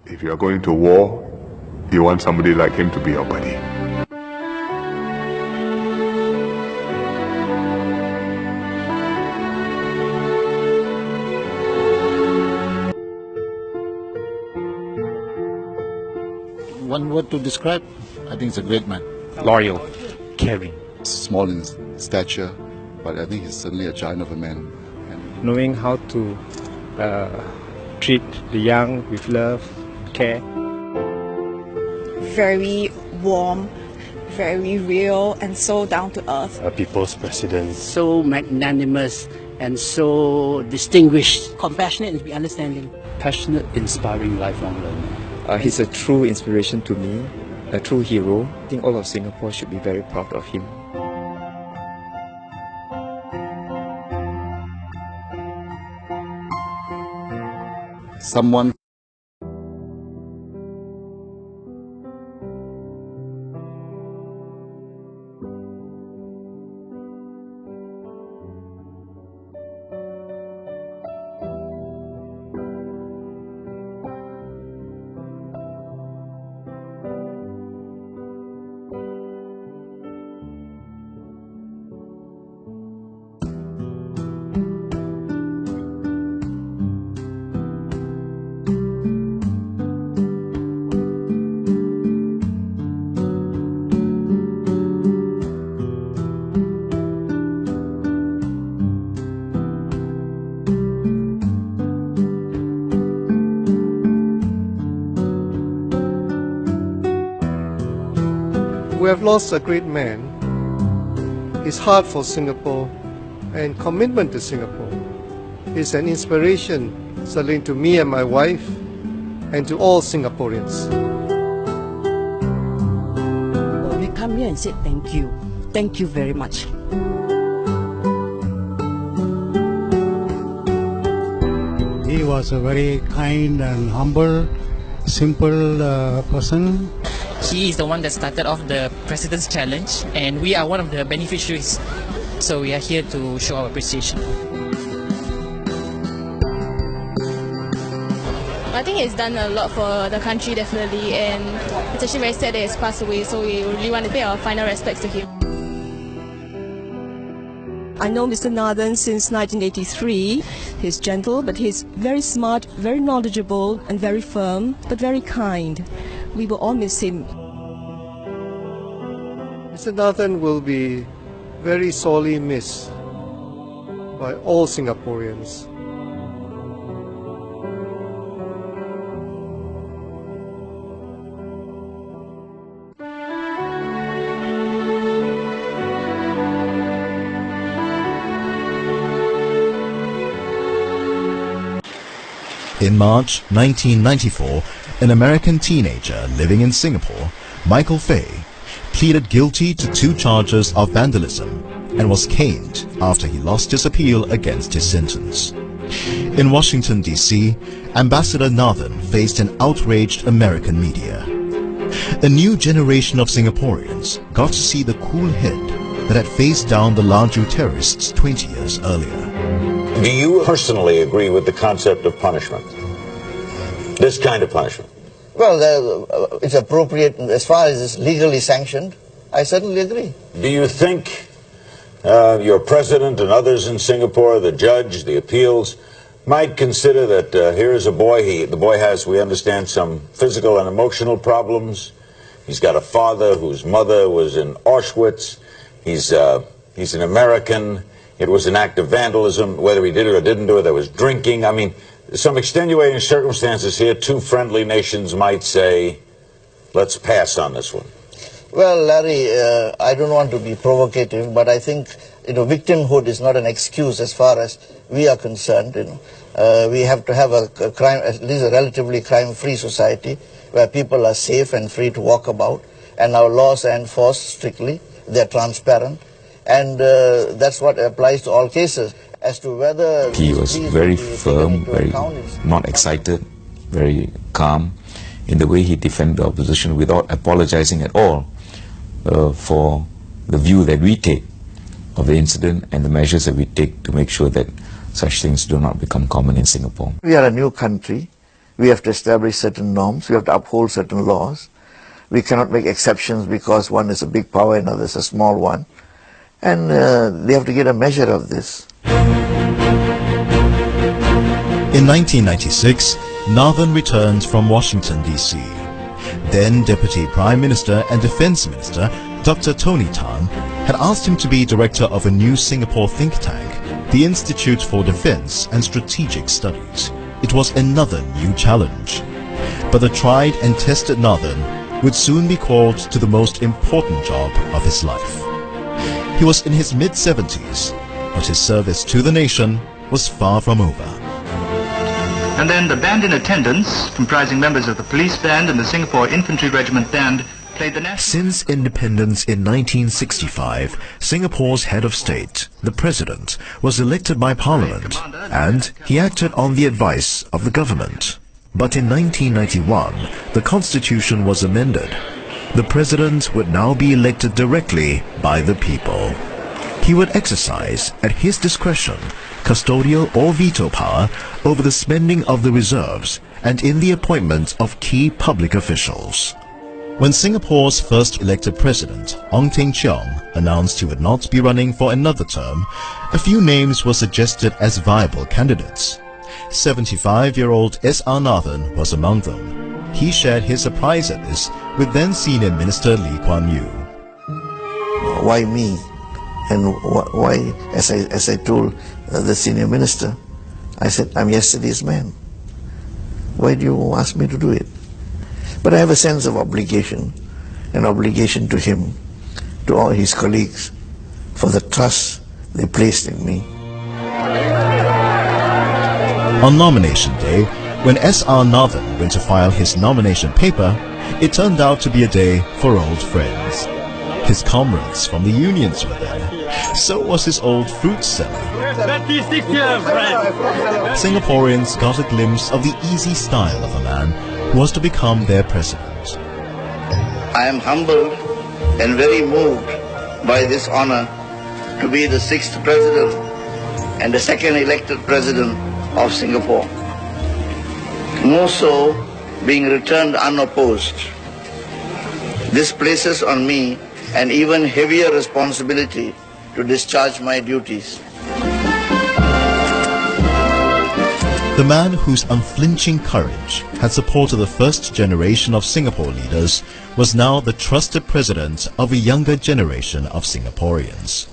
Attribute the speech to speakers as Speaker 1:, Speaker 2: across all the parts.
Speaker 1: If you are going to war, you want somebody like him to be your buddy.
Speaker 2: One word to describe, I think he's a great man.
Speaker 3: Loyal, caring.
Speaker 4: Small in stature, but I think he's certainly a giant of a man.
Speaker 3: Knowing how to treat the young with love, care.
Speaker 5: Very warm, very real, and so down to earth.
Speaker 6: A people's president.
Speaker 7: So magnanimous and so distinguished.
Speaker 8: Compassionate and understanding.
Speaker 7: Passionate, inspiring, lifelong learner.
Speaker 9: He's a true inspiration to me, a true hero. I think all of Singapore should be very proud of him.
Speaker 4: Someone
Speaker 10: We have lost a great man. His heart for Singapore and commitment to Singapore is an inspiration, certainly to me and my wife and to all Singaporeans.
Speaker 8: We come here and say thank you. Thank you very much.
Speaker 11: He was a very kind and humble, simple person.
Speaker 12: He is the one that started off the President's Challenge, and we are one of the beneficiaries. So we are here to show our appreciation.
Speaker 13: I think he's done a lot for the country, definitely, and it's actually very sad that he's passed away, so we really want to pay our final respects to him.
Speaker 14: I know Mr. Nathan since 1983. He's gentle, but he's very smart, very knowledgeable, and very firm, but very kind. We will all miss him.
Speaker 10: Mr. Nathan will be very sorely missed by all Singaporeans.
Speaker 15: In March 1994, an American teenager living in Singapore, Michael Fay, pleaded guilty to 2 charges of vandalism and was caned after he lost his appeal against his sentence. In Washington, D.C., Ambassador Nathan faced an outraged American media. A new generation of Singaporeans got to see the cool head that had faced down the Laju terrorists 20 years earlier.
Speaker 16: Do you personally agree with the concept of punishment? This kind of punishment?
Speaker 17: Well, it's appropriate as far as it's legally sanctioned. I certainly agree.
Speaker 16: Do you think your president and others in Singapore, the judge, the appeals, might consider that here is a boy, the boy has, we understand, some physical and emotional problems. He's got a father whose mother was in Auschwitz. He's an American. It was an act of vandalism. Whether he did it or didn't do it, there was drinking. I mean, some extenuating circumstances here. 2 friendly nations might say, let's pass on this one.
Speaker 17: Well, Larry, I don't want to be provocative, but I think, victimhood is not an excuse as far as we are concerned. We have to have a crime, at least a relatively crime-free society where people are safe and free to walk about, and our laws are enforced strictly. They're transparent. And that's what applies to all cases. As to whether
Speaker 18: he was very firm, very not excited, very calm in the way he defended the opposition without apologizing at all for the view that we take of the incident and the measures that we take to make sure that such things do not become common in Singapore.
Speaker 17: We are a new country. We have to establish certain norms. We have to uphold certain laws. We cannot make exceptions because one is a big power and another is a small one. And they have to get a measure of this.
Speaker 15: In 1996, Nathan returned from Washington, D.C. Then Deputy Prime Minister and Defense Minister Dr. Tony Tan had asked him to be director of a new Singapore think tank, the Institute for Defense and Strategic Studies. It was another new challenge. But the tried and tested Nathan would soon be called to the most important job of his life. He was in his mid-70s, but his service to the nation was far from over.
Speaker 6: And then the band in attendance, comprising members of the police band and the Singapore Infantry Regiment band, played the national...
Speaker 15: Since independence in 1965, Singapore's head of state, the President, was elected by Parliament, and he acted on the advice of the government. But in 1991, the Constitution was amended. The President would now be elected directly by the people. He would exercise, at his discretion, custodial or veto power over the spending of the reserves and in the appointment of key public officials. When Singapore's first elected president, Ong Teng Cheong, announced he would not be running for another term, a few names were suggested as viable candidates. 75-year-old S.R. Nathan was among them. He shared his surprise at this with then Senior Minister Lee Kuan Yew.
Speaker 17: Why me? And why, as I told the Senior Minister, I said, I'm yesterday's man. Why do you ask me to do it? But I have a sense of obligation, an obligation to him, to all his colleagues, for the trust they placed in me.
Speaker 15: On nomination day, when S.R. Nathan went to file his nomination paper, it turned out to be a day for old friends. His comrades from the unions were there. So was his old fruit seller. Singaporeans got a glimpse of the easy style of a man who was to become their president.
Speaker 17: I am humbled and very moved by this honor to be the 6th president and the 2nd elected president of Singapore. More so, being returned unopposed. This places on me an even heavier responsibility to discharge my duties.
Speaker 15: The man whose unflinching courage had supported the first generation of Singapore leaders was now the trusted president of a younger generation of Singaporeans.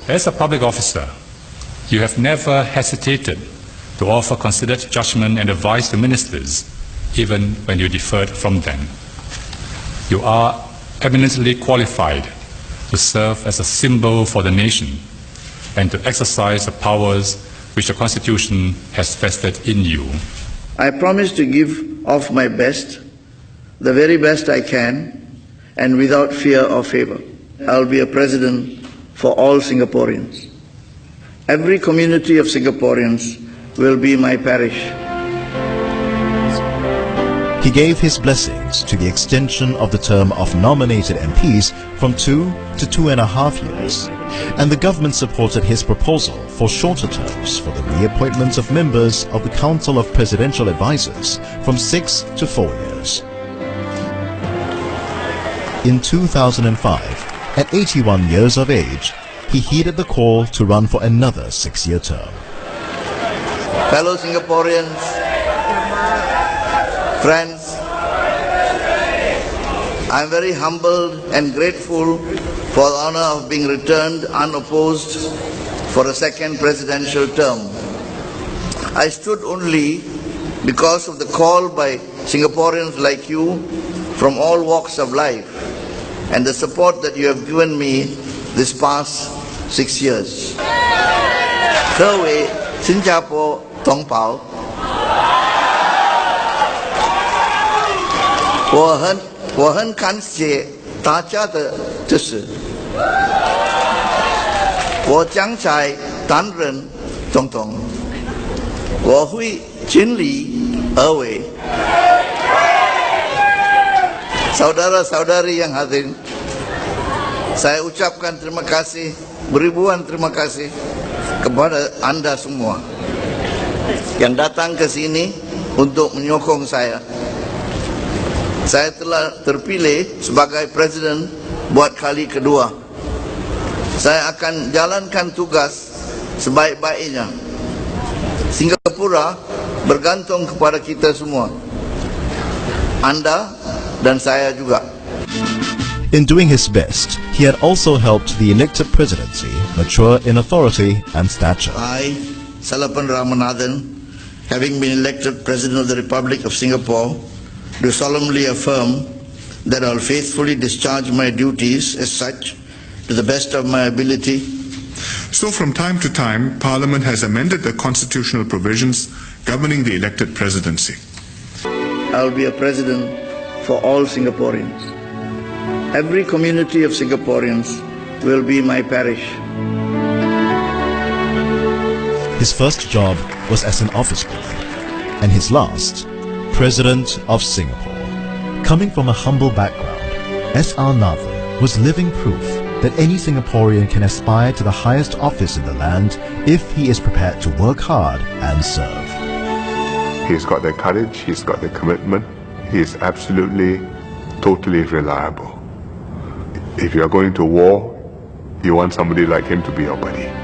Speaker 19: As a public officer, you have never hesitated to offer considered judgment and advice to ministers, even when you differed from them. You are eminently qualified to serve as a symbol for the nation and to exercise the powers which the Constitution has vested in you.
Speaker 17: I promise to give of my best, the very best I can, and without fear or favor. I'll be a president for all Singaporeans. Every community of Singaporeans will be my parish.
Speaker 15: He gave his blessings to the extension of the term of nominated MPs from 2 to 2.5 years, and the government supported his proposal for shorter terms for the reappointment of members of the Council of Presidential Advisors from 6 to 4 years. In 2005, at 81 years of age, he heeded the call to run for another 6-year term.
Speaker 17: Fellow Singaporeans, friends, I am very humbled and grateful for the honor of being returned unopposed for a 2nd presidential term. I stood only because of the call by Singaporeans like you from all walks of life and the support that you have given me this past 6 years. 各位新加坡同胞，我很感谢大家的支持。我将在担任总统，我会尽力而为。Saudara-saudari yang hadir, saya ucapkan terima kasih, beribuan terima kasih kepada Anda semua yang datang ke sini untuk menyokong saya. Saya telah terpilih sebagai Presiden buat kali kedua. Saya akan jalankan tugas sebaik-baiknya. Singapura bergantung kepada kita semua. Anda dan saya juga.
Speaker 15: In doing his best, he had also helped the elected presidency mature in authority and stature.
Speaker 17: I, Salapan Ramanathan, having been elected President of the Republic of Singapore, do solemnly affirm that I will faithfully discharge my duties as such to the best of my ability.
Speaker 1: So from time to time, Parliament has amended the constitutional provisions governing the elected presidency.
Speaker 17: I will be a president for all Singaporeans. Every community of Singaporeans will be my parish.
Speaker 15: His first job was as an office boy, and his last, President of Singapore. Coming from a humble background, S.R. Nathan was living proof that any Singaporean can aspire to the highest office in the land if he is prepared to work hard and serve.
Speaker 1: He's got the courage, he's got the commitment, he's absolutely, totally reliable. If you're going to war, you want somebody like him to be your buddy.